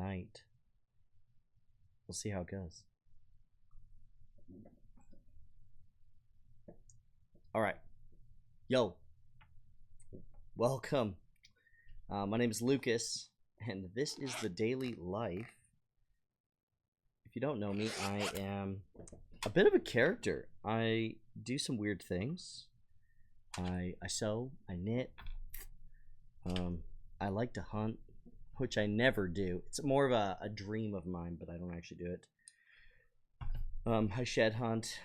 tonight. We'll see how it goes. All right. Yo. Welcome. My name is Lucas, and this is the Daley Life. If you don't know me, I am a bit of a character. I do some weird things. I sew, I knit. I like to hunt, which I never do. It's more of a dream of mine, but I don't actually do it. I shed hunt.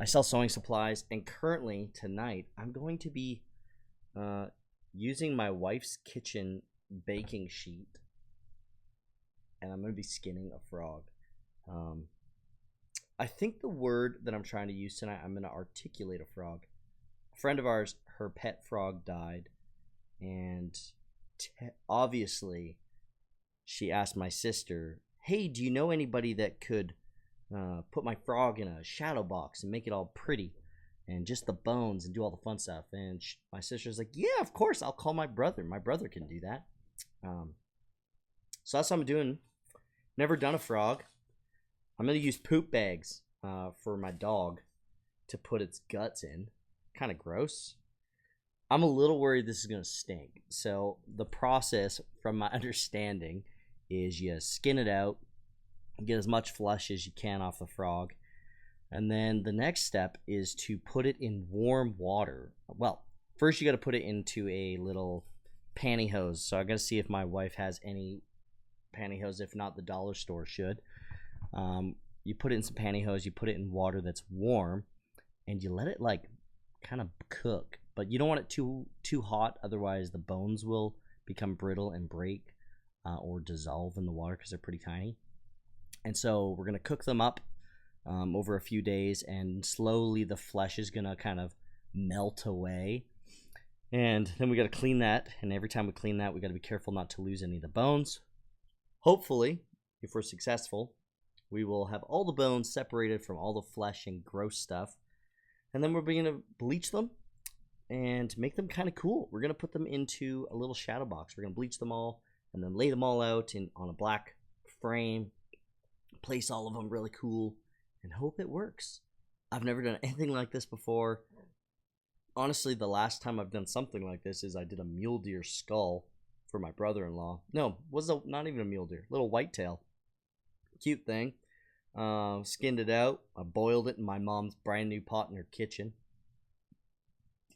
I sell sewing supplies, and currently tonight I'm going to be using my wife's kitchen baking sheet, and I'm going to be skinning a frog. I think the word that I'm trying to use tonight, I'm going to articulate a frog. A friend of ours, her pet frog died, and obviously she asked my sister, hey, do you know anybody that could put my frog in a shadow box and make it all pretty and just the bones and do all the fun stuff? And my sister's like, yeah, of course, I'll call my brother. My brother can do that. So that's what I'm doing. Never done a frog. I'm going to use poop bags for my dog to put its guts in. Kind of gross. I'm a little worried this is going to stink. So the process, from my understanding, is you skin it out, get as much flesh as you can off the frog, and then the next step is to put it in warm water. Well, first you got to put it into a little pantyhose. So I got to see if my wife has any pantyhose. If not, the dollar store should. You put it in some pantyhose, you put it in water that's warm, and you let it like kind of cook. But you don't want it too hot, otherwise the bones will become brittle and break or dissolve in the water because they're pretty tiny. And so we're going to cook them up over a few days, and slowly the flesh is going to kind of melt away. And then we got to clean that, and every time we clean that, we got to be careful not to lose any of the bones. Hopefully, if we're successful, we will have all the bones separated from all the flesh and gross stuff. And then we're going to bleach them and make them kind of cool. We're going to put them into a little shadow box. We're going to bleach them all and then lay them all out on a black frame, place all of them really cool, and hope it works. I've never done anything like this before. Honestly, the last time I've done something like this is I did a mule deer skull for my brother-in-law. No, not even a mule deer, little whitetail. Cute thing. Skinned it out. I boiled it in my mom's brand new pot in her kitchen.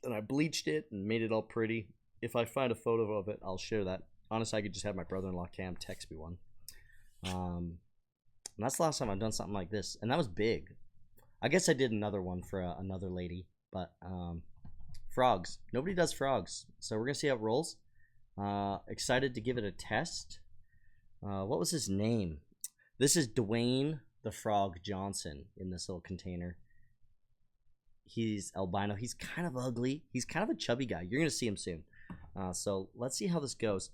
And I bleached it and made it all pretty. If I find a photo of it, I'll share that. Honestly, I could just have my brother-in-law Cam text me one. And that's the last time I've done something like this. And that was big. I guess I did another one for another lady. But frogs. Nobody does frogs. So we're going to see how it rolls. Excited to give it a test. What was his name? This is Dwayne the Frog Johnson in this little container. He's albino. He's kind of ugly. He's kind of a chubby guy. You're going to see him soon. So let's see how this goes.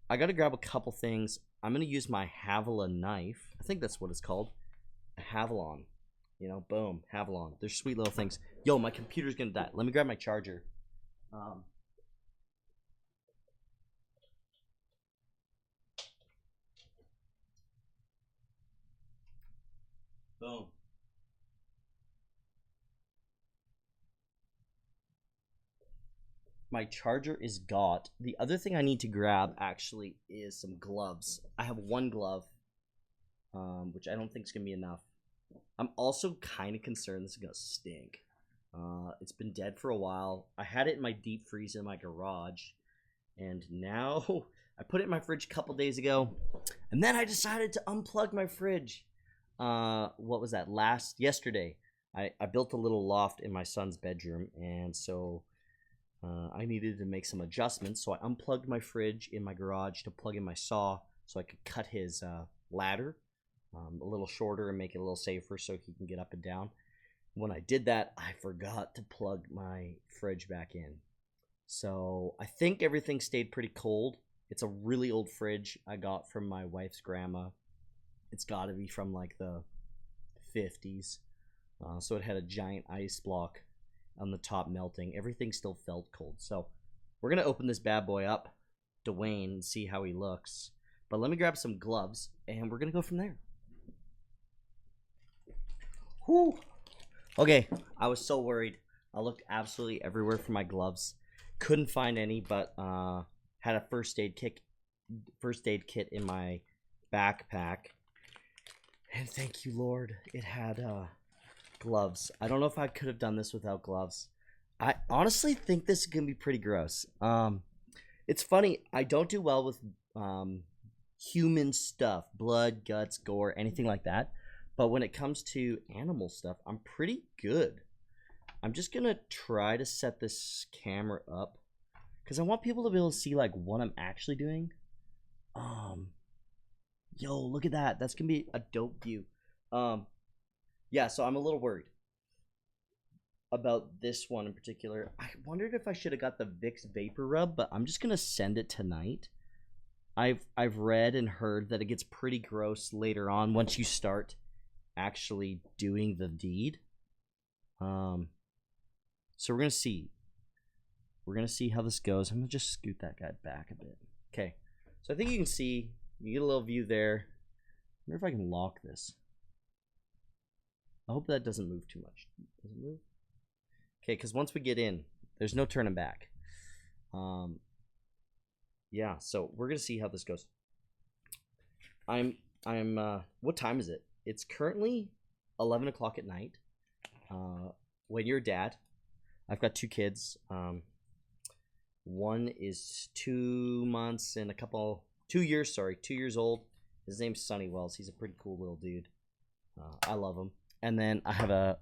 I got to grab a couple things. I'm going to use my Havilah knife. I think that's what it's called. A Havilon. You know, boom, Havilon. They're sweet little things. Yo, my computer's going to die. Let me grab my charger. Boom. My charger is got. The other thing I need to grab actually is some gloves. I have one glove, which I don't think is going to be enough. I'm also kind of concerned this is going to stink. It's been dead for a while. I had it in my deep freeze in my garage, and now I put it in my fridge a couple days ago, and then I decided to unplug my fridge. What was that? Yesterday, I built a little loft in my son's bedroom, and so I needed to make some adjustments. So I unplugged my fridge in my garage to plug in my saw so I could cut his ladder a little shorter and make it a little safer so he can get up and down. When I did that, I forgot to plug my fridge back in. So I think everything stayed pretty cold. It's a really old fridge I got from my wife's grandma. It's got to be from like the 50s. So it had a giant ice block on the top melting. Everything still felt cold. So we're going to open this bad boy up, Dwayne, and see how he looks. But let me grab some gloves, and we're going to go from there. Whew. Okay, I was so worried. I looked absolutely everywhere for my gloves. Couldn't find any, but had a first aid kit in my backpack. And thank you, Lord, it had gloves. I don't know if I could have done this without gloves. I honestly think this is going to be pretty gross. It's funny, I don't do well with human stuff, blood, guts, gore, anything like that. But when it comes to animal stuff, I'm pretty good. I'm just going to try to set this camera up because I want people to be able to see like what I'm actually doing. Yo, look at that. That's going to be a dope view. Yeah, so I'm a little worried about this one in particular. I wondered if I should have got the Vicks Vapor Rub, but I'm just going to send it tonight. I've read and heard that it gets pretty gross later on once you start actually doing the deed. So we're gonna see how this goes. I'm gonna just scoot that guy back a bit. Okay, so I think you can see, you get a little view there. I wonder if I can lock this. I hope that doesn't move too much. Does it move? Okay, because once we get in, there's no turning back. Yeah, so we're gonna see how this goes. What time is it? It's currently 11 o'clock at night. When you're a dad, I've got 2 kids. One is 2 months and 2 years, 2 years old. His name's Sonny Wells. He's a pretty cool little dude. I love him. And then I have a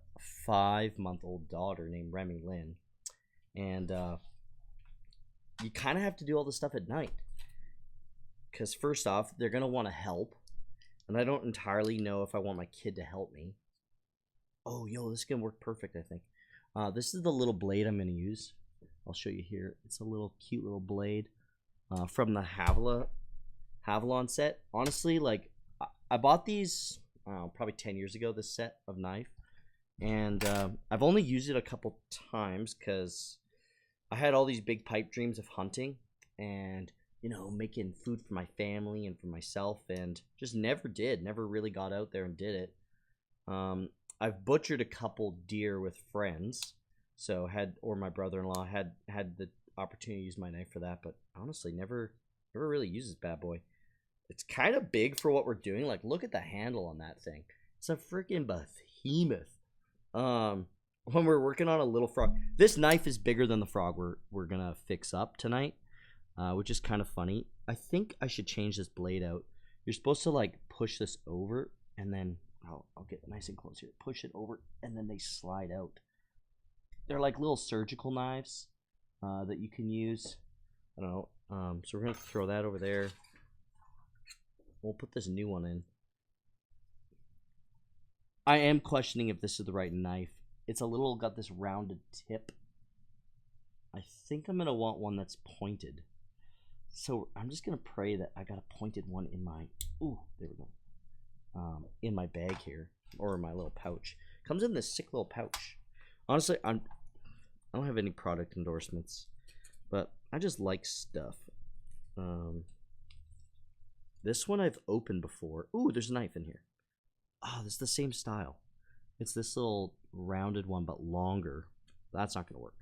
5-month-old daughter named Remy Lynn. And you kind of have to do all this stuff at night. Because first off, they're going to want to help. And I don't entirely know if I want my kid to help me. Oh, yo, this is going to work perfect, I think. This is the little blade I'm going to use. I'll show you here. It's a little cute little blade from the Havalon set. Honestly, like, I bought these probably 10 years ago, this set of knife. And I've only used it a couple times because I had all these big pipe dreams of hunting and, you know, making food for my family and for myself, and just never really got out there and did it. I've butchered a couple deer with friends, so my brother-in-law had the opportunity to use my knife for that, but honestly never really used this bad boy. It's kind of big for what we're doing. Like, look at the handle on that thing. It's a freaking behemoth. When we're working on a little frog, this knife is bigger than the frog we're gonna fix up tonight, which is kind of funny. I think I should change this blade out. You're supposed to like push this over, and then I'll get nice and close here. Push it over, and then they slide out. They're like little surgical knives that you can use. I don't know. So we're gonna throw that over there. We'll put this new one in. I am questioning if this is the right knife. It's got this rounded tip. I think I'm gonna want one that's pointed. So I'm just gonna pray that I got a pointed one in my. Ooh, there we go. In my bag here, or in my little pouch. Comes in this sick little pouch. Honestly, I don't have any product endorsements, but I just like stuff. This one I've opened before. Ooh, there's a knife in here. Oh, this is the same style. It's this little rounded one, but longer. That's not gonna work.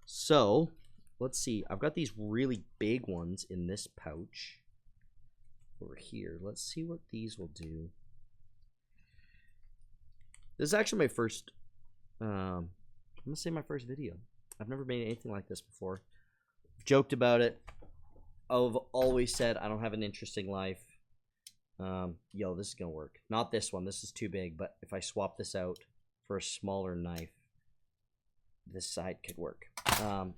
So let's see. I've got these really big ones in this pouch over here. Let's see what these will do. This is actually my first, I'm gonna say my first video. I've never made anything like this before. Joked about it. I've always said I don't have an interesting life. Yo, this is gonna work. Not this one. This is too big. But if I swap this out for a smaller knife, this side could work.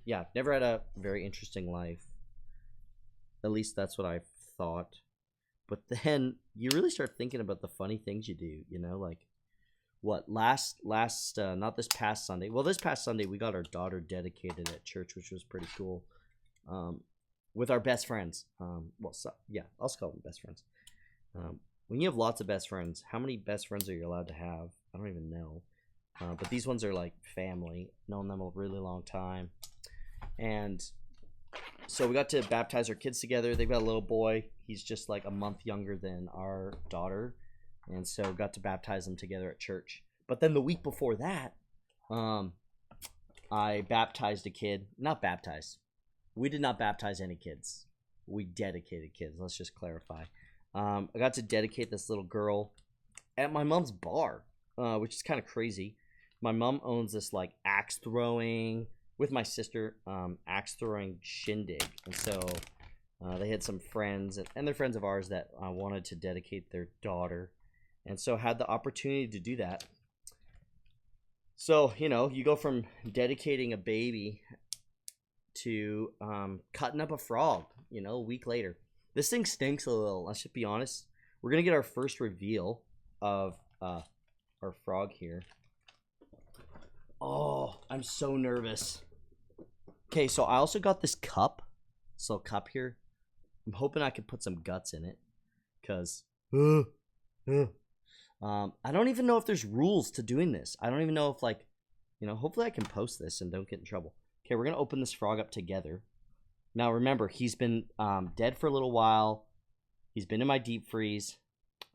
Yeah, never had a very interesting life. At least that's what I thought. But then you really start thinking about the funny things you do. You know, like what not this past Sunday. Well, this past Sunday we got our daughter dedicated at church, which was pretty cool. With our best friends. Yeah, I'll just call them best friends. When you have lots of best friends, how many best friends are you allowed to have? I don't even know. But these ones are like family. Known them a really long time. And So we got to baptize our kids together. They've got a little boy. He's just like a month younger than our daughter, and so got to baptize them together at church. But then the week before that, I baptized a kid. Not baptized. We did not baptize any kids. We dedicated kids. Let's just clarify. I got to dedicate this little girl at my mom's bar, which is kind of crazy. My mom owns this like axe throwing with my sister, axe throwing shindig, and so they had some friends and they're friends of ours that wanted to dedicate their daughter, and so had the opportunity to do that. So you go from dedicating a baby to cutting up a frog. A week later, this thing stinks a little. Let's just be honest. We're gonna get our first reveal of our frog here. Oh, I'm so nervous. Okay, so I also got this cup. This little cup here. I'm hoping I can put some guts in it. Because I don't even know if there's rules to doing this. I don't even know if hopefully I can post this and don't get in trouble. Okay, we're going to open this frog up together. Now remember, he's been dead for a little while. He's been in my deep freeze.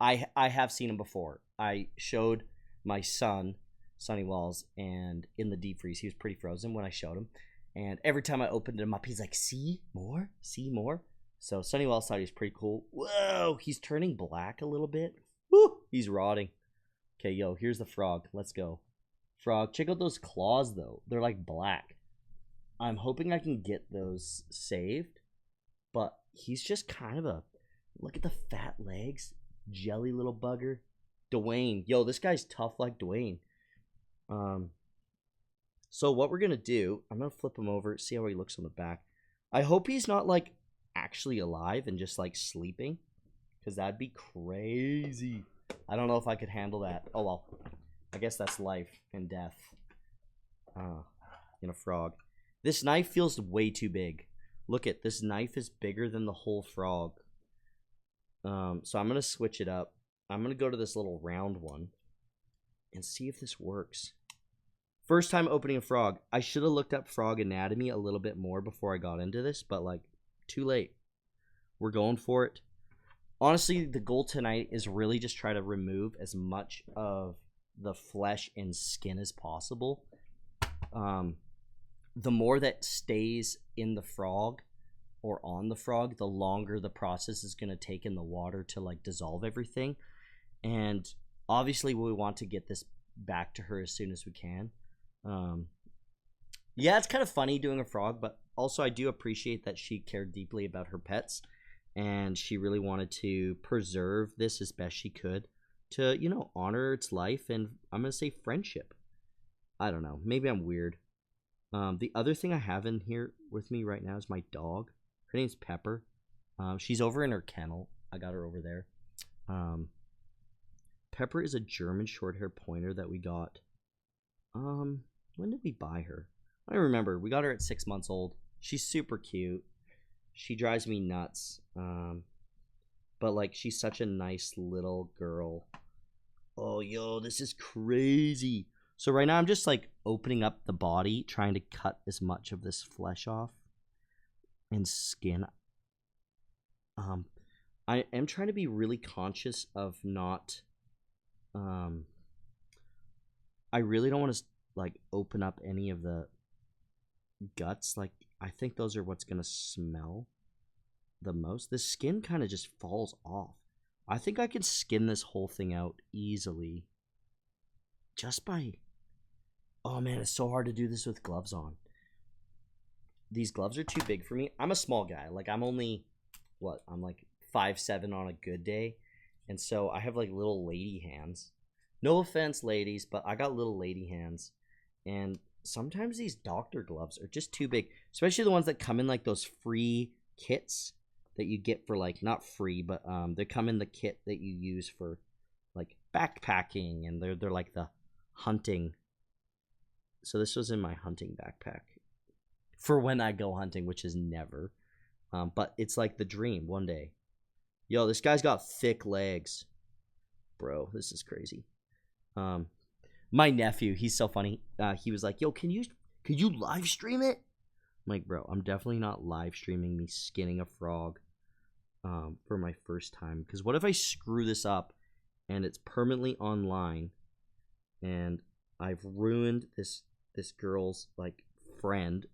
I have seen him before. I showed my son Sonny Walls, and in the deep freeze, he was pretty frozen when I showed him. And every time I opened him up, he's like, see more? See more? So Sonny Walls thought he was pretty cool. Whoa, he's turning black a little bit. Woo, he's rotting. Okay, yo, here's the frog. Let's go. Frog, check out those claws, though. They're like black. I'm hoping I can get those saved. But he's just kind of a... Look at the fat legs. Jelly little bugger. Dwayne. Yo, this guy's tough like Dwayne. So what we're gonna do, I'm gonna flip him over, see how he looks on the back. I hope he's not like actually alive and just like sleeping, because that'd be crazy. I don't know if I could handle that. Oh well, I guess that's life and death in a frog. This knife feels way too big. Look at this knife is bigger than the whole frog. So I'm gonna switch it up. I'm gonna go to this little round one and see if this works. First time opening a frog. I should have looked up frog anatomy a little bit more before I got into this, but like, too late. We're going for it. Honestly, the goal tonight is really just try to remove as much of the flesh and skin as possible. The more that stays in the frog or on the frog, the longer the process is going to take in the water to like dissolve everything. And obviously we want to get this back to her as soon as we can. Yeah, it's kind of funny doing a frog, but also I do appreciate that she cared deeply about her pets, and she really wanted to preserve this as best she could to, honor its life and I'm gonna say friendship. I don't know, maybe I'm weird. The other thing I have in here with me right now is my dog. Her name's Pepper. She's over in her kennel. I got her over there. Pepper is a German short-haired pointer that we got. When did we buy her? I don't remember. We got her at 6 months old. She's super cute. She drives me nuts. But like, she's such a nice little girl. Oh, yo, this is crazy. So right now I'm just like opening up the body, trying to cut as much of this flesh off and skin. I am trying to be really conscious of not, I really don't want to like open up any of the guts. Like, I think those are what's gonna smell the most. The skin kind of just falls off. I think I can skin this whole thing out easily just by... Oh man, it's so hard to do this with gloves on. These gloves are too big for me. I'm a small guy. Like, I'm only, I'm like 5'7" on a good day. And so I have like little lady hands. No offense, ladies, but I got little lady hands. And sometimes these doctor gloves are just too big. Especially the ones that come in like those free kits that you get for like, not free, but they come in the kit that you use for like backpacking, and they're like the hunting. So this was in my hunting backpack for when I go hunting, which is never. But it's like the dream one day. Yo, this guy's got thick legs. Bro, this is crazy. My nephew, he's so funny. He was like, yo, could you live stream it? I'm like, bro, I'm definitely not live streaming me skinning a frog for my first time. Because what if I screw this up and it's permanently online and I've ruined this girl's like friend.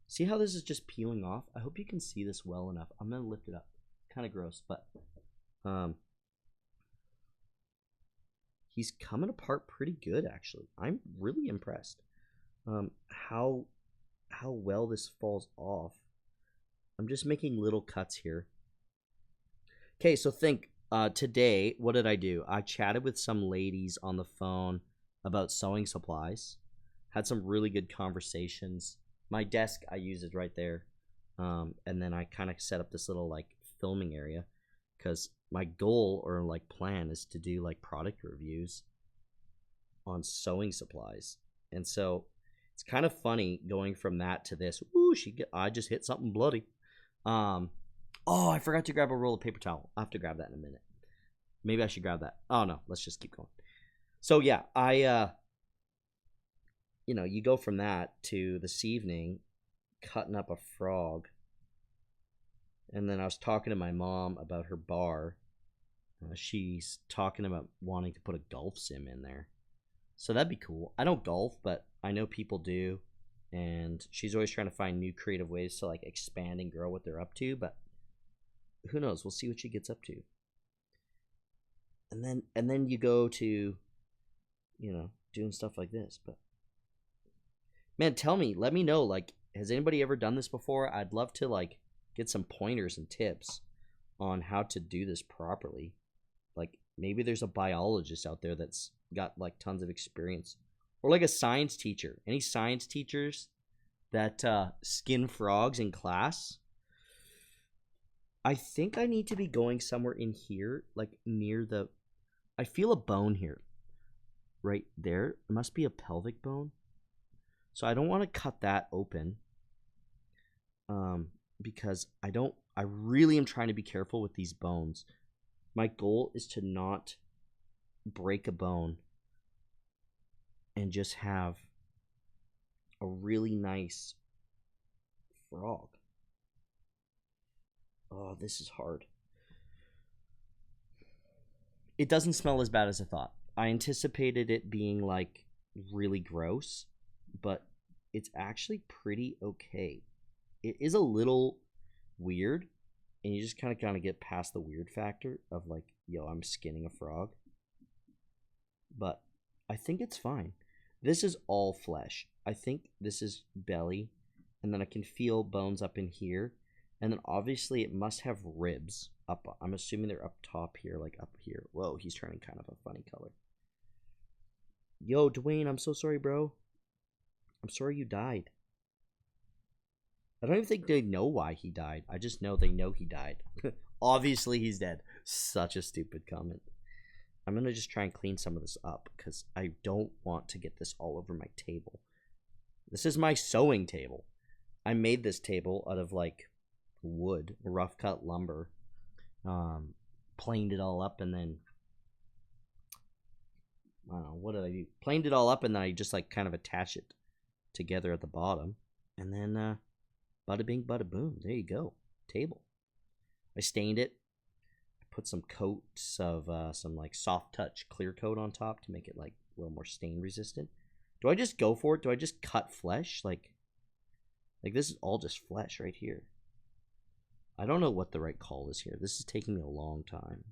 See how this is just peeling off? I hope you can see this well enough. I'm gonna lift it up. Kind of gross, but he's coming apart pretty good actually. I'm really impressed. How well this falls off. I'm just making little cuts here. Okay, so think today, what did I do? I chatted with some ladies on the phone about sewing supplies. Had some really good conversations. My desk I use is right there. And then I kind of set up this little like filming area because my goal or like plan is to do like product reviews on sewing supplies. And so it's kind of funny going from that to this. Ooh, I just hit something bloody. Oh, I forgot to grab a roll of paper towel. I'll have to grab that in a minute. Maybe I should grab that. Oh no, let's just keep going. So yeah, you go from that to this evening cutting up a frog. And then I was talking to my mom about her bar. She's talking about wanting to put a golf sim in there. So that'd be cool. I don't golf, but I know people do. And she's always trying to find new creative ways to like expand and grow what they're up to. But who knows? We'll see what she gets up to. And then you go to, doing stuff like this. But man, let me know, like, has anybody ever done this before? I'd love to like get some pointers and tips on how to do this properly. Like maybe there's a biologist out there that's got like tons of experience, or like a science teacher. Any science teachers that skin frogs in class? I think I need to be going somewhere in here, like near the, I feel a bone here right there. It must be a pelvic bone. So I don't want to cut that open because I really am trying to be careful with these bones. My goal is to not break a bone and just have a really nice frog. Oh, this is hard. It doesn't smell as bad as I thought. I anticipated it being like really gross, but it's actually pretty okay. It is a little weird, and you just kind of get past the weird factor of like, yo, I'm skinning a frog. But I think it's fine. This is all flesh. I think this is belly, and then I can feel bones up in here, and then obviously it must have ribs up. I'm assuming they're up top here, like up here. Whoa, he's turning kind of a funny color. Yo, Dwayne, I'm so sorry, bro. I'm sorry you died. I don't even think they know why he died. I just know they know he died. Obviously, he's dead. Such a stupid comment. I'm going to just try and clean some of this up because I don't want to get this all over my table. This is my sewing table. I made this table out of like wood, rough cut lumber. Planed it all up and then I don't know, what did I do? Planed it all up and then I just like kind of attach it together at the bottom. And then bada bing, bada boom. There you go. Table. I stained it. I put some coats of some like soft touch clear coat on top to make it like a little more stain resistant. Do I just go for it? Do I just cut flesh? Like this is all just flesh right here. I don't know what the right call is here. This is taking me a long time.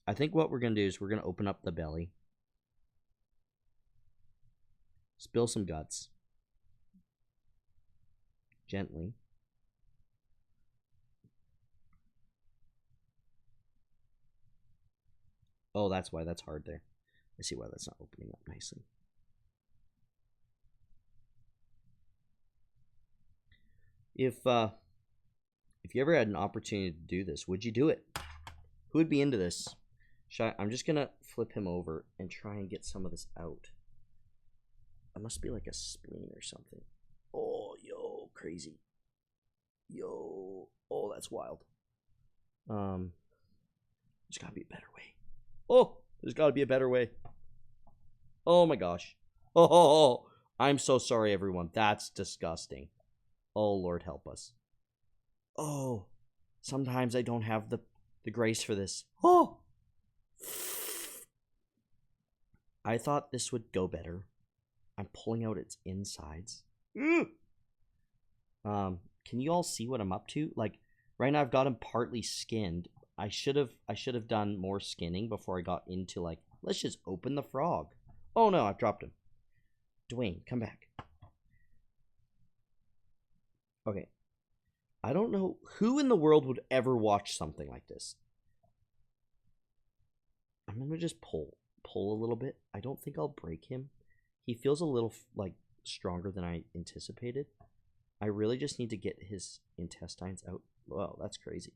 I think what we're going to do is we're going to open up the belly. Spill some guts. Gently. Oh, that's why that's hard there. I see why that's not opening up nicely. If you ever had an opportunity to do this, would you do it? Who would be into this? I'm just going to flip him over and try and get some of this out. It must be like a spleen or something. Oh, yo, crazy. Yo, oh, that's wild. There's got to be a better way. Oh, there's got to be a better way. Oh my gosh. Oh, I'm so sorry, everyone. That's disgusting. Oh, Lord, help us. Oh, sometimes I don't have the grace for this. Oh! I thought this would go better. I'm pulling out its insides. Can you all see what I'm up to? Like, right now I've got him partly skinned. I should have done more skinning before I got into, like, let's just open the frog. Oh no, I've dropped him. Dwayne, come back. Okay. I don't know who in the world would ever watch something like this. I'm gonna just pull a little bit. I don't think I'll break him. He feels a little, like, stronger than I anticipated. I really just need to get his intestines out. Wow, that's crazy.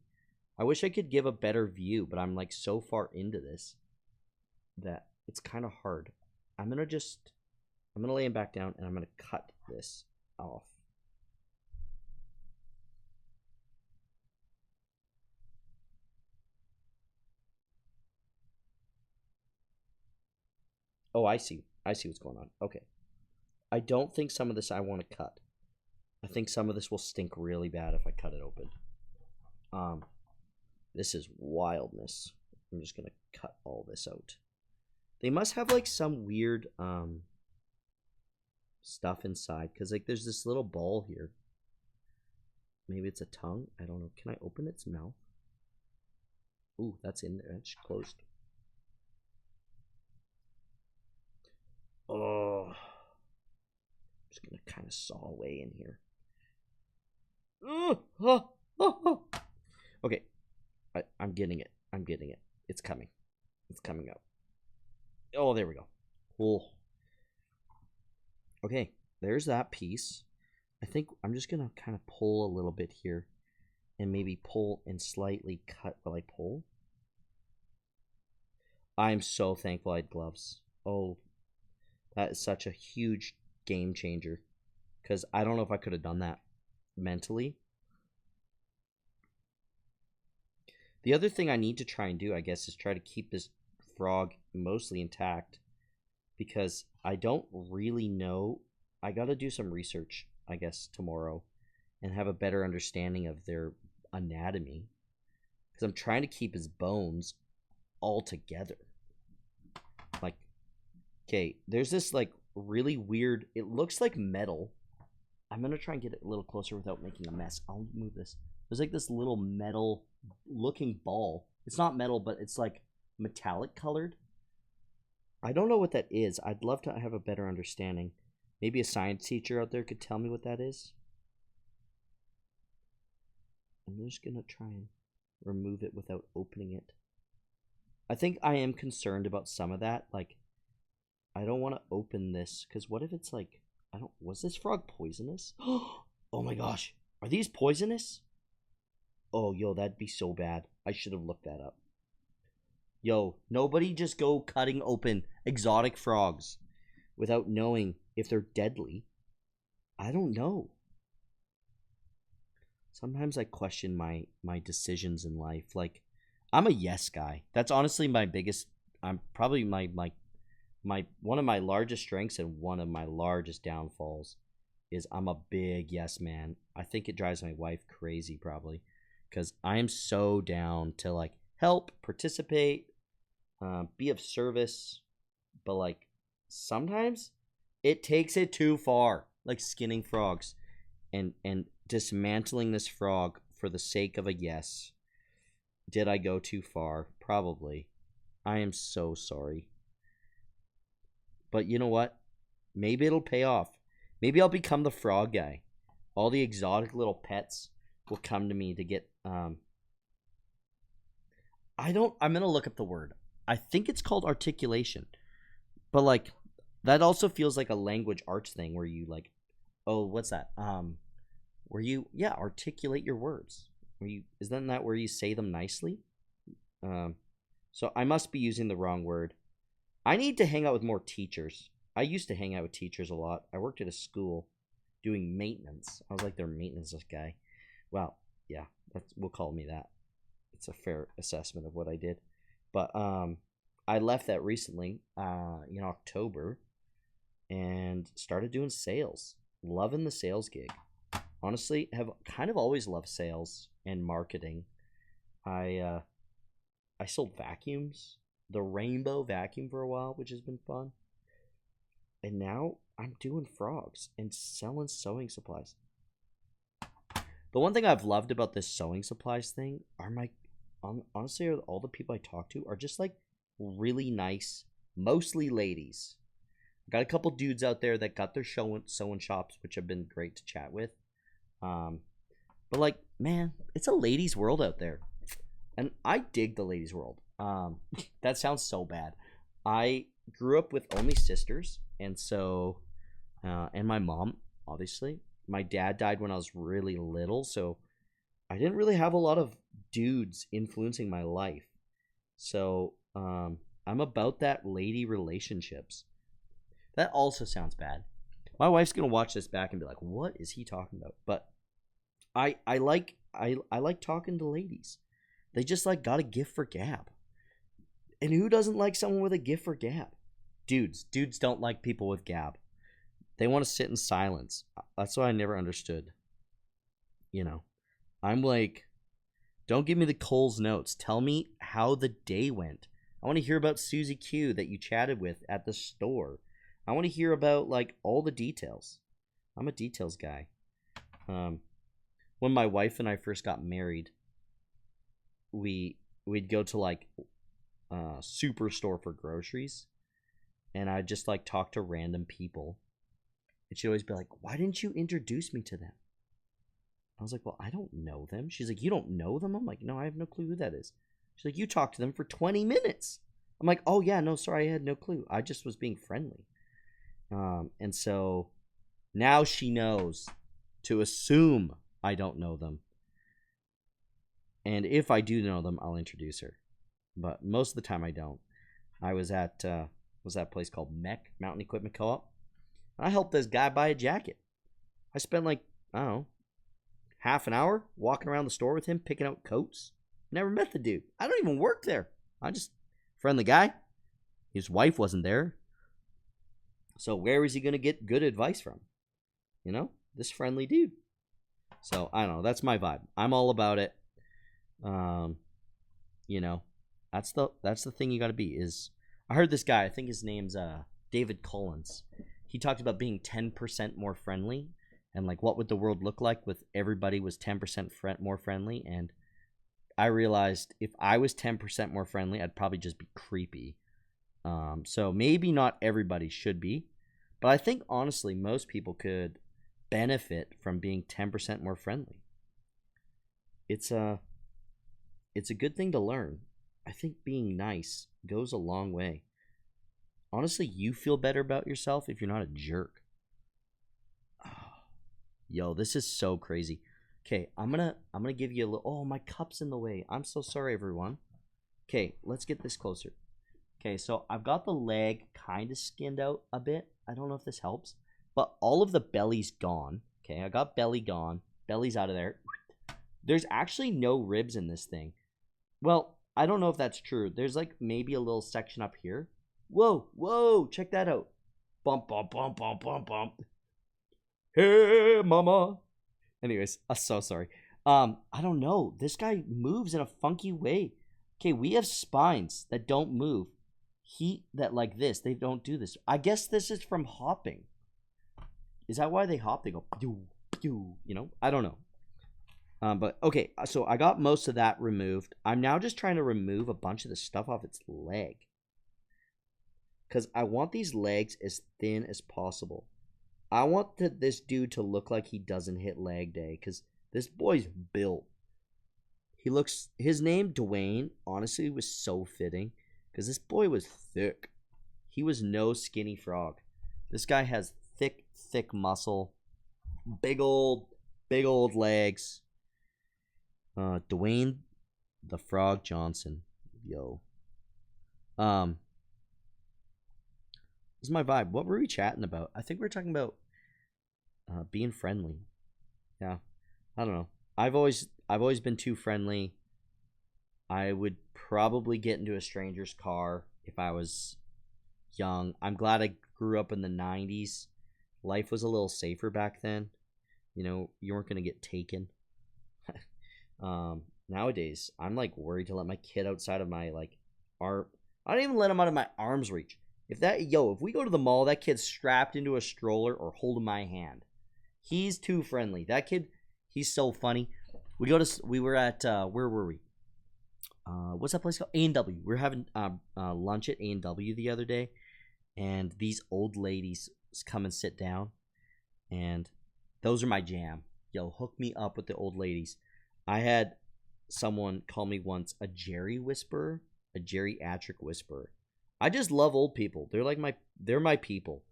I wish I could give a better view, but I'm, like, so far into this that it's kind of hard. I'm gonna lay him back down and I'm gonna cut this off. Oh, I see what's going on. Okay. I don't think some of this I want to cut. I think some of this will stink really bad if I cut it open. This is wildness. I'm just gonna cut all this out. They must have, like, some weird stuff inside, because, like, there's this little ball here. Maybe it's a tongue. I don't know. Can I open its mouth? Ooh, that's in there. It's closed. Oh, I'm just gonna kind of saw away in here. Okay, I'm getting it. I'm getting it. It's coming. It's coming up. Oh, there we go. Cool. Okay, there's that piece. I think I'm just gonna kind of pull a little bit here, and maybe pull and slightly cut while I pull. I'm so thankful I had gloves. Oh, that is such a huge game changer, because I don't know if I could have done that mentally. The other thing I need to try and do, I guess, is try to keep this frog mostly intact, because I don't really know. I got to do some research, I guess, tomorrow and have a better understanding of their anatomy, because I'm trying to keep his bones all together. Like, okay, there's this, like, really weird, it looks like metal. I'm gonna try and get it a little closer without making a mess. I'll move this. There's, like, this little metal looking ball. It's not metal, but it's, like, metallic colored. I don't know what that is. I'd love to have a better understanding. Maybe a science teacher out there could tell me what that is. I'm just gonna try and remove it without opening it. I think I am concerned about some of that. Like, I don't want to open this, because what if it's like, was this frog poisonous? Oh my gosh, are these poisonous? Oh, yo, that'd be so bad. I should have looked that up. Yo, nobody just go cutting open exotic frogs without knowing if they're deadly. I don't know. Sometimes I question my decisions in life. Like, I'm a yes guy. That's honestly my biggest. I'm probably my one of my largest strengths and one of my largest downfalls is I'm a big yes man. I think it drives my wife crazy, probably, because I am so down to, like, help, participate, be of service, but, like, sometimes it takes it too far, like skinning frogs and dismantling this frog for the sake of a yes. Did I go too far? Probably. I am so sorry. But you know what? Maybe it'll pay off. Maybe I'll become the frog guy. All the exotic little pets will come to me to get I'm gonna look up the word. I think it's called articulation. But, like, that also feels like a language arts thing where you, like, oh, what's that? Where you, yeah, articulate your words. Isn't that where you say them nicely? So I must be using the wrong word. I need to hang out with more teachers. I used to hang out with teachers a lot. I worked at a school doing maintenance. I was like their maintenance guy. Well, yeah, we'll call me that. It's a fair assessment of what I did. But I left that recently, in October, and started doing sales. Loving the sales gig. Honestly, have kind of always loved sales and marketing. I sold vacuums, the rainbow vacuum for a while, which has been fun. And now I'm doing frogs and selling sewing supplies. The one thing I've loved about this sewing supplies thing are honestly, all the people I talk to are just like really nice, mostly ladies. I got a couple dudes out there that got their sewing shops, which have been great to chat with. But like, man, it's a ladies' world out there, and I dig the ladies' world. That sounds so bad. I grew up with only sisters, and so, and my mom, obviously. My dad died when I was really little, so I didn't really have a lot of dudes influencing my life. So, I'm about that lady relationships. That also sounds bad. My wife's gonna watch this back and be like, "What is he talking about?" But I like talking to ladies. They just like got a gift for gab. And who doesn't like someone with a gift for gab? Dudes don't like people with gab. They want to sit in silence. That's what I never understood. You know, I'm like, don't give me the Coles notes. Tell me how the day went. I want to hear about Susie Q that you chatted with at the store. I want to hear about like all the details. I'm a details guy. When my wife and I first got married, we'd go to like superstore for groceries, and I'd just like talk to random people, and she'd always be like, "Why didn't you introduce me to them?" I was like, "Well, I don't know them." She's like, "You don't know them?" I'm like, "No, I have no clue who that is." She's like, "You talked to them for 20 minutes." I'm like, "Oh yeah, no, sorry, I had no clue. I just was being friendly." And so now she knows to assume I don't know them. And if I do know them, I'll introduce her. But most of the time I don't. I was at that place called MEC, Mountain Equipment Co-op. And I helped this guy buy a jacket. I spent like, I don't know, half an hour walking around the store with him, picking out coats. Never met the dude. I don't even work there. I just, friendly guy. His wife wasn't there. So where is he going to get good advice from? You know, this friendly dude. So I don't know. That's my vibe. I'm all about it. You know, that's the thing you got to be. Is I heard this guy. I think his name's David Collins. He talked about being 10% more friendly, and like what would the world look like with everybody was 10% more friendly. And I realized if I was 10% more friendly, I'd probably just be creepy. So maybe not everybody should be, but I think honestly most people could benefit from being 10% more friendly. It's a good thing to learn. I think being nice goes a long way. Honestly, you feel better about yourself if you're not a jerk. Oh, yo, this is so crazy. Okay, I'm gonna give you a little. Oh, my cup's in the way. I'm so sorry, everyone. Okay, let's get this closer. Okay, so I've got the leg kind of skinned out a bit. I don't know if this helps, but all of the belly's gone. Okay, I got belly gone. Belly's out of there. There's actually no ribs in this thing. Well, I don't know if that's true. There's like maybe a little section up here. Whoa, check that out. Bump, bump, bump, bump, bump, bump. Hey, mama. Anyways, I'm so sorry. I don't know. This guy moves in a funky way. Okay, we have spines that don't move. Heat that like this, they don't do this. I guess this is from hopping. Is that why they hop? They go pew, pew, you know? I don't know. But okay, so I got most of that removed. I'm now just trying to remove a bunch of the stuff off its leg. Because I want these legs as thin as possible. I want this dude to look like he doesn't hit leg day. Because this boy's built. His name, Dwayne, honestly was so fitting. Because this boy was thick. He was no skinny frog. This guy has thick muscle. Big old legs. Dwayne the Frog Johnson. Yo. This is my vibe. What were we chatting about? I think we were talking about being friendly. Yeah. I don't know. I've always been too friendly. I would probably get into a stranger's car if I was young. I'm glad I grew up in the 90s. Life was a little safer back then. You know, you weren't going to get taken. Nowadays, I'm like worried to let my kid outside of my like arm. I don't even let him out of my arm's reach. If we go to the mall, that kid's strapped into a stroller or holding my hand. He's too friendly. That kid, he's so funny. We were at where were we? What's that place called? A&W. We were having lunch at A&W the other day, and these old ladies come and sit down, and those are my jam. Yo, hook me up with the old ladies. I had someone call me once a geriatric whisperer. I just love old people. They're my people.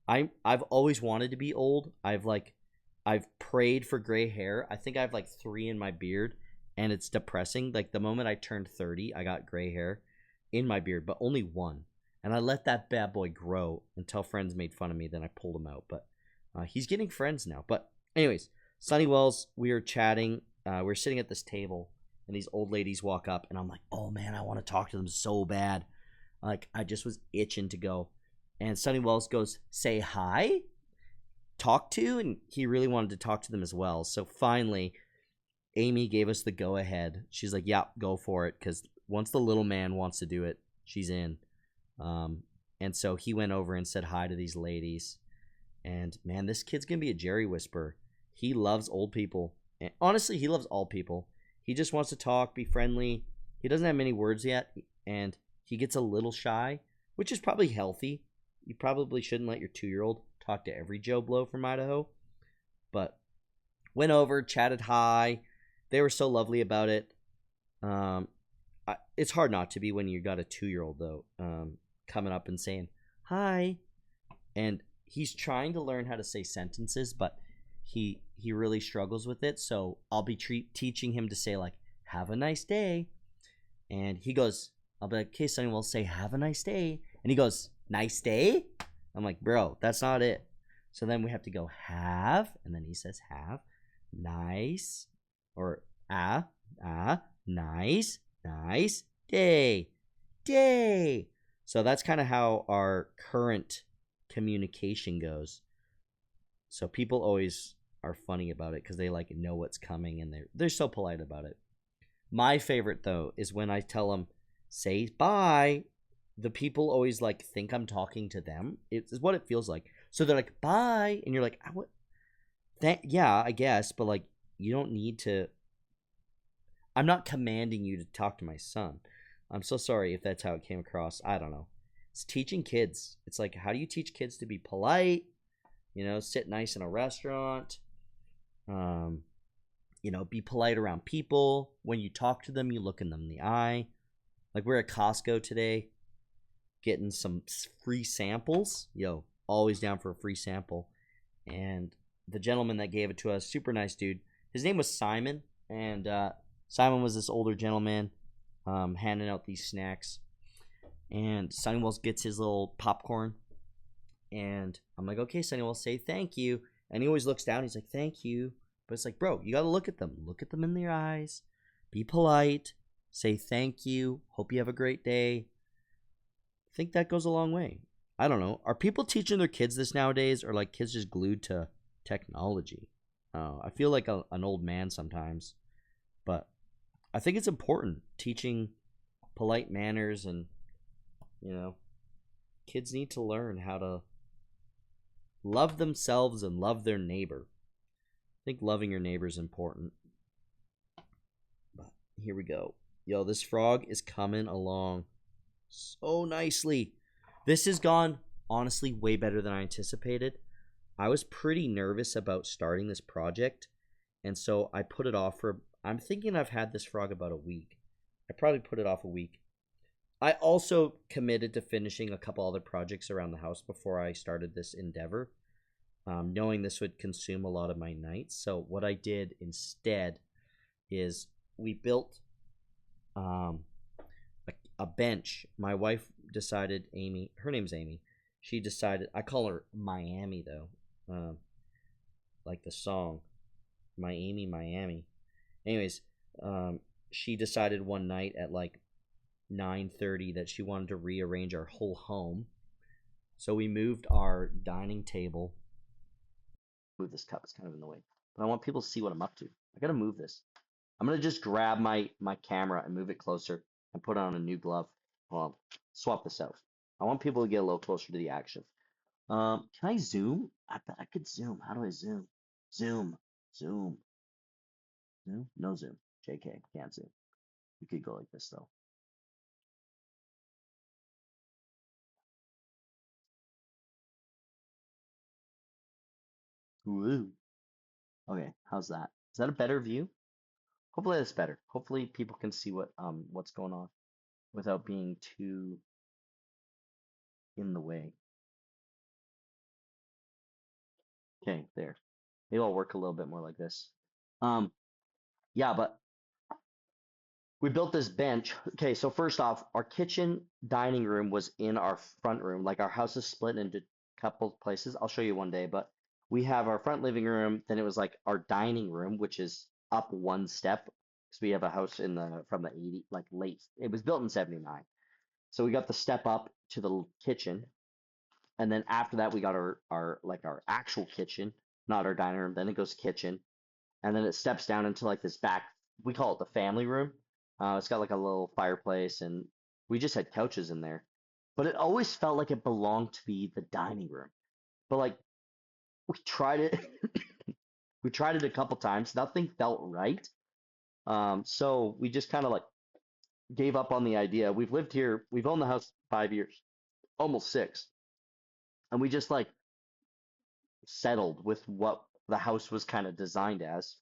I've always wanted to be old. I've prayed for gray hair. I think I have like 3 in my beard, and it's depressing. Like the moment I turned 30, I got gray hair in my beard, but only 1. And I let that bad boy grow until friends made fun of me. Then I pulled him out. But he's getting friends now. But anyways, Sunny Wells, we were chatting. We're sitting at this table, and these old ladies walk up, and I'm like, oh man, I want to talk to them so bad. Like I just was itching to go. And Sunny Wells goes, say hi, talk to, and he really wanted to talk to them as well. So finally, Amy gave us the go ahead. She's like, yeah, go for it, because once the little man wants to do it, she's in. And so he went over and said hi to these ladies. And man, this kid's gonna be a Jerry whisperer. He loves old people. And honestly, he loves all people. He just wants to talk, be friendly. He doesn't have many words yet, and he gets a little shy, which is probably healthy. You probably shouldn't let your 2-year-old talk to every Joe Blow from Idaho. But went over, chatted hi. They were so lovely about it. It's hard not to be when you got a 2-year-old, though, coming up and saying hi. And he's trying to learn how to say sentences, but he really struggles with it. So I'll be teaching him to say, like, have a nice day. And he goes, I'll be like, okay, Sonny, we'll say have a nice day. And he goes, nice day? I'm like, bro, that's not it. So then we have to go have, and then he says have, nice, or nice, nice day. So that's kind of how our current communication goes. So people always are funny about it because they like know what's coming, and they're so polite about it. My favorite though is when I tell them say bye. The people always like think I'm talking to them. It's what it feels like. So they're like bye, and you're like, what? Yeah, I guess, but like you don't need to. I'm not commanding you to talk to my son. I'm so sorry if that's how it came across. I don't know. It's teaching kids. It's like, how do you teach kids to be polite? You know, sit nice in a restaurant. You know, be polite around people. When you talk to them, you look in them in the eye. Like we're at Costco today, getting some free samples. Yo, always down for a free sample. And the gentleman that gave it to us, super nice dude. His name was Simon, and Simon was this older gentleman handing out these snacks. And Sonny Wells gets his little popcorn. And I'm like, okay, Sonny Wells, say thank you. And he always looks down. He's like, thank you. But it's like, bro, you got to look at them. Look at them in their eyes. Be polite. Say thank you. Hope you have a great day. I think that goes a long way. I don't know. Are people teaching their kids this nowadays, or like kids just glued to technology? I feel like an old man sometimes. But I think it's important teaching polite manners, and, you know, kids need to learn how to love themselves and love their neighbor. I think loving your neighbor is important. But here we go. Yo, this frog is coming along so nicely. This has gone, honestly, way better than I anticipated. I was pretty nervous about starting this project, and so I put it off for, I'm thinking I've had this frog about a week. I probably put it off a week. I also committed to finishing a couple other projects around the house before I started this endeavor, knowing this would consume a lot of my nights. So what I did instead is we built a bench. My wife decided, Amy, her name's Amy, she decided, I call her Miami though, like the song, My Amy, Miami. Anyways, she decided one night at like 9:30 that she wanted to rearrange our whole home. So we moved our dining table. Move this cup, it's kind of in the way. But I want people to see what I'm up to. I gotta move this. I'm gonna just grab my camera and move it closer and put on a new glove. Well, swap this out. I want people to get a little closer to the action. Can I zoom? I bet I could zoom. How do I zoom? Zoom. Zoom. Zoom? No zoom. JK, can't zoom. We could go like this though. Woo. Okay, how's that? Is that a better view? Hopefully that's better. Hopefully people can see what's going on without being too in the way. Okay, there. Maybe I'll work a little bit more like this. Yeah, but we built this bench. Okay, so first off, our kitchen dining room was in our front room. Like our house is split into a couple places. I'll show you one day, but we have our front living room, then it was like our dining room, which is up one step. Because we have a house from the 80, like late. It was built in 79. So we got the step up to the kitchen. And then after that we got our actual kitchen, not our dining room. Then it goes kitchen. And then it steps down into like this back, we call it the family room. It's got like a little fireplace, and we just had couches in there. But it always felt like it belonged to be the dining room. But like we tried it, we tried it a couple times. Nothing felt right. So we just kind of like gave up on the idea. We've lived here, we've owned the house 5 years, almost 6, and we just like settled with what the house was kind of designed as.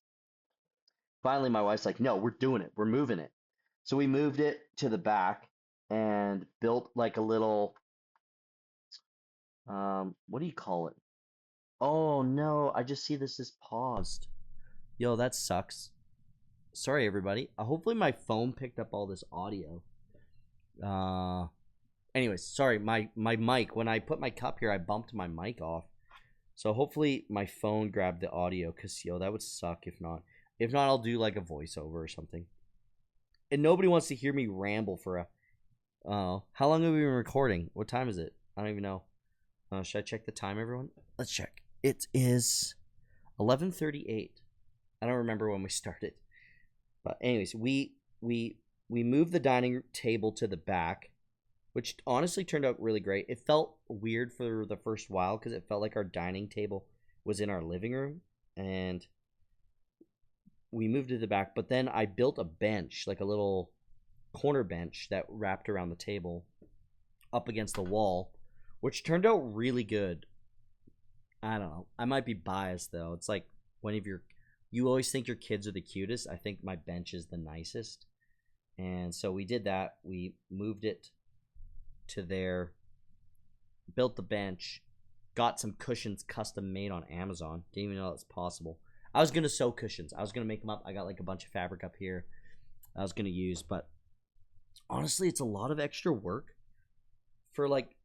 Finally, my wife's like, "No, we're doing it. We're moving it." So we moved it to the back and built like a little, what do you call it? Oh no, I just see this is paused. Yo, that sucks. Sorry, everybody. Hopefully my phone picked up all this audio. Anyways, sorry, my mic, when I put my cup here, I bumped my mic off. So hopefully my phone grabbed the audio, because, yo, that would suck if not. If not, I'll do like a voiceover or something. And nobody wants to hear me ramble for a... how long have we been recording? What time is it? I don't even know. Should I check the time, everyone? Let's check. It is 11:38. I don't remember when we started. But anyways, we moved the dining table to the back, which honestly turned out really great. It felt weird for the first while because it felt like our dining table was in our living room, and we moved to the back. But then I built a bench, like a little corner bench that wrapped around the table up against the wall, which turned out really good. I don't know. I might be biased though. It's like you always think your kids are the cutest. I think my bench is the nicest. And so we did that. We moved it to there, built the bench, got some cushions custom made on Amazon. Didn't even know that's possible. I was going to sew cushions. I was going to make them up. I got like a bunch of fabric up here I was going to use. But honestly, it's a lot of extra work for like,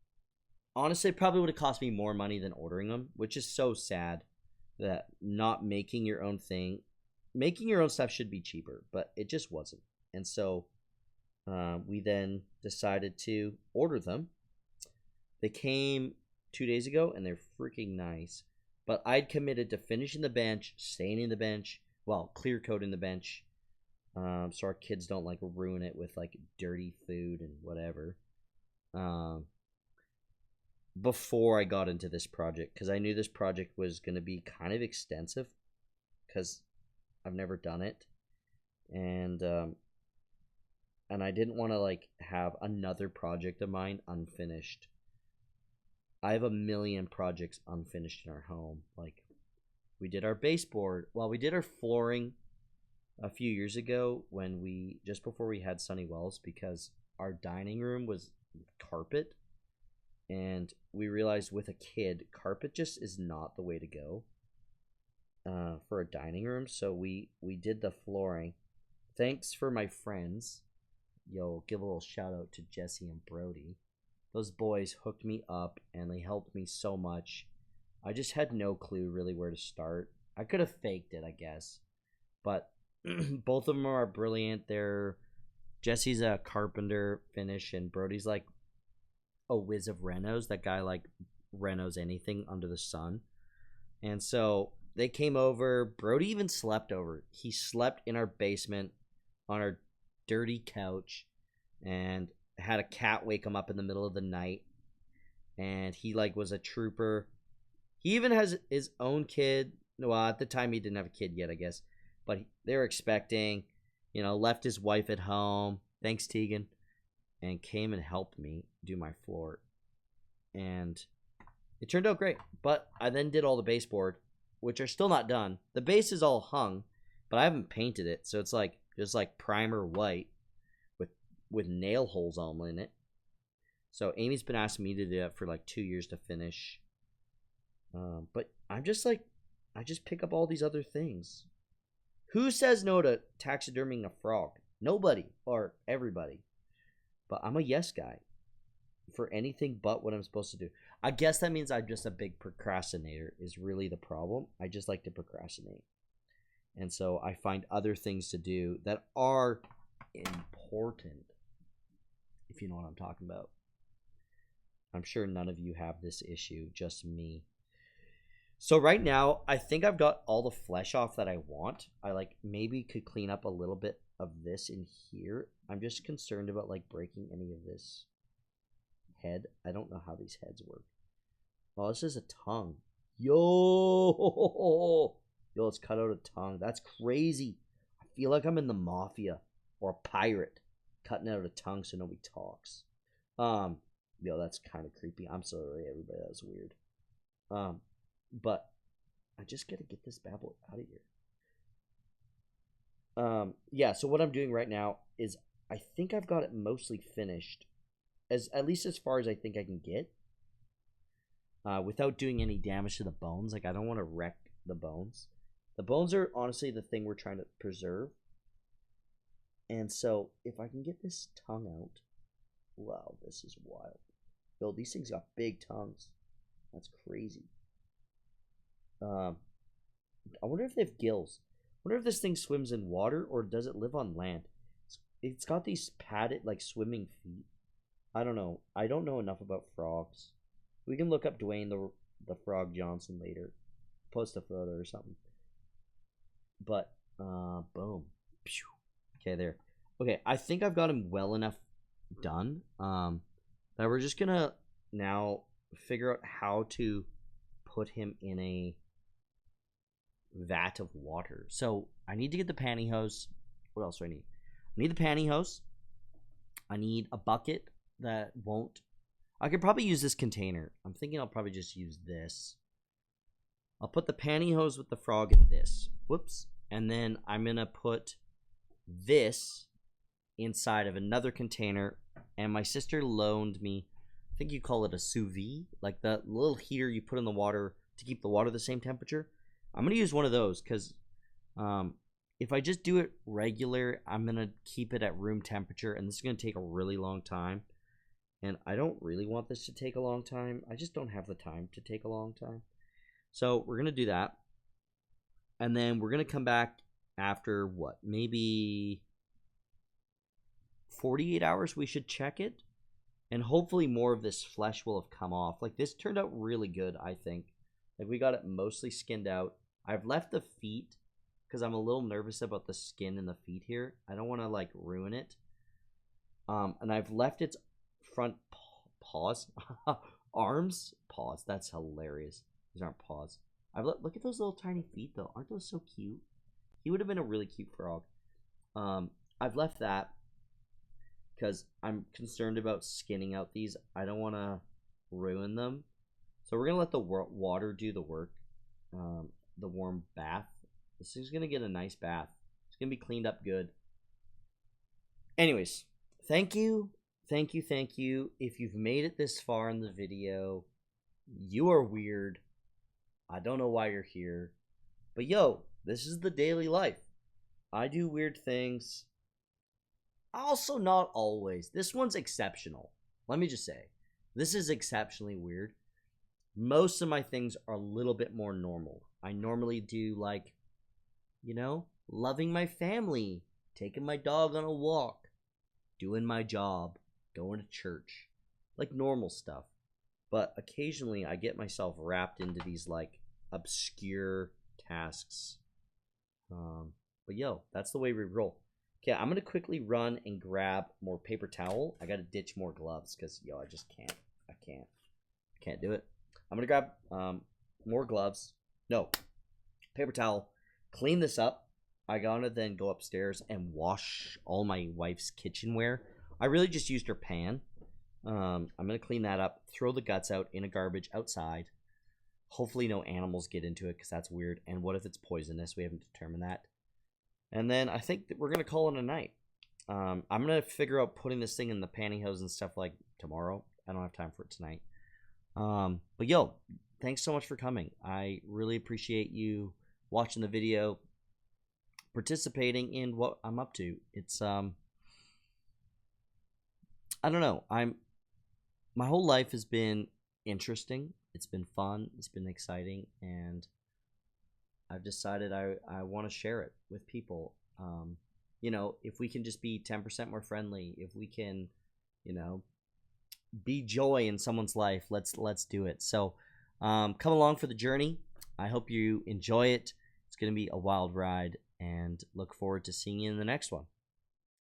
honestly, it probably would have cost me more money than ordering them, which is so sad that not making your own thing, making your own stuff should be cheaper, but it just wasn't. And so we then decided to order them. They came 2 days ago, and they're freaking nice. But I'd committed to finishing the bench, staining the bench, well, clear coating the bench, so our kids don't like ruin it with like dirty food and whatever. Before I got into this project, because I knew this project was going to be kind of extensive, because I've never done it, and I didn't want to like have another project of mine unfinished. I have a million projects unfinished in our home. Like, we did our baseboard. Well, we did our flooring a few years ago just before we had Sunny Wells, because our dining room was carpet, and we realized with a kid, carpet just is not the way to go for a dining room. So we did the flooring. Thanks for my friends. Yo, give a little shout out to Jesse and Brody. Those boys hooked me up, and they helped me so much. I just had no clue really where to start. I could have faked it, I guess. But both of them are brilliant. Jesse's a carpenter finish, and Brody's like a whiz of renos. That guy like renos anything under the sun. And so they came over. Brody even slept over. He slept in our basement on our dirty couch and had a cat wake him up in the middle of the night. And he like was a trooper. He even has his own kid. Well, at the time he didn't have a kid yet, I guess. But they were expecting, left his wife at home. Thanks, Tegan. And came and helped me do my floor. And it turned out great. But I then did all the baseboard, which are still not done. The base is all hung, but I haven't painted it. So it's like just like primer white with nail holes all in it. So Amy's been asking me to do that for like 2 years to finish. But I'm just like, I just pick up all these other things. Who says no to taxiderming a frog? Nobody or everybody. But I'm a yes guy for anything but what I'm supposed to do. I guess that means I'm just a big procrastinator is really the problem. I just like to procrastinate. And so I find other things to do that are important, if you know what I'm talking about. I'm sure none of you have this issue, just me. So right now, I think I've got all the flesh off that I want. I like maybe could clean up a little bit of this in here. I'm just concerned about like breaking any of this head. I don't know how these heads work. Oh, this is a tongue. Yo, it's cut out a tongue. That's crazy. I feel like I'm in the mafia or a pirate cutting out a tongue so nobody talks. That's kind of creepy. I'm sorry, everybody. That was weird. But I just gotta get this babble out of here. So what I'm doing right now is I think I've got it mostly finished, at least as far as I think I can get, without doing any damage to the bones. Like I don't want to wreck the bones. The bones are honestly the thing we're trying to preserve. And so if I can get this tongue out, wow, this is wild. Yo, these things got big tongues. That's crazy. I wonder if they have gills. I wonder if this thing swims in water or does it live on land? It's got these padded like swimming feet. I don't know. I don't know enough about frogs. We can look up Dwayne the Frog Johnson later. Post a photo or something. But boom. Okay, there. Okay, I think I've got him well enough done. That we're just gonna now figure out how to put him in a vat of water. So I need to get the pantyhose. What else do I need? I need the pantyhose. I need a bucket that won't. I could probably use this container. I'm thinking I'll probably just use this. I'll put the pantyhose with the frog in this. Whoops. And then I'm going to put this inside of another container. And my sister loaned me, I think you call it a sous vide, like the little heater you put in the water to keep the water the same temperature. I'm going to use one of those because if I just do it regular, I'm going to keep it at room temperature. And this is going to take a really long time. And I don't really want this to take a long time. I just don't have the time to take a long time. So we're going to do that. And then we're going to come back after what? Maybe 48 hours we should check it. And hopefully more of this flesh will have come off. Like this turned out really good, I think. Like we got it mostly skinned out. I've left the feet because I'm a little nervous about the skin in the feet here. I don't want to like ruin it. And I've left its front paws, arms, paws. That's hilarious. These aren't paws. Look at those little tiny feet though. Aren't those so cute? He would have been a really cute frog. I've left that because I'm concerned about skinning out these. I don't want to ruin them. So we're going to let the water do the work. The warm bath. This is going to get a nice bath. It's going to be cleaned up good. Anyways, thank you. Thank you. If you've made it this far in the video, you are weird. I don't know why you're here. But yo, this is the daily life. I do weird things. Also not always. This one's exceptional. Let me just say. This is exceptionally weird. Most of my things are a little bit more normal. I normally do like, loving my family, taking my dog on a walk, doing my job, going to church. like normal stuff. But occasionally I get myself wrapped into these like obscure tasks. But yo, that's the way we roll. Okay, I'm gonna quickly run and grab more paper towel. I gotta ditch more gloves because yo, I just can't. I can't do it. I'm gonna grab more gloves. No, paper towel. Clean this up. I gotta then go upstairs and wash all my wife's kitchenware. I really just used her pan. I'm gonna clean that up. Throw the guts out in a garbage outside. Hopefully no animals get into it because that's weird. And what if it's poisonous? We haven't determined that. And then I think that we're gonna call it a night. I'm gonna figure out putting this thing in the pantyhose and stuff like tomorrow. I don't have time for it tonight. But yo, thanks so much for coming. I really appreciate you watching the video, participating in what I'm up to. It's I don't know. My whole life has been interesting. It's been fun. It's been exciting, and I've decided I want to share it with people. You know, if we can just be 10% more friendly, if we can, you know, be joy in someone's life, let's do it. So come along for the journey. I hope you enjoy it. It's going to be a wild ride, and look forward to seeing you in the next one.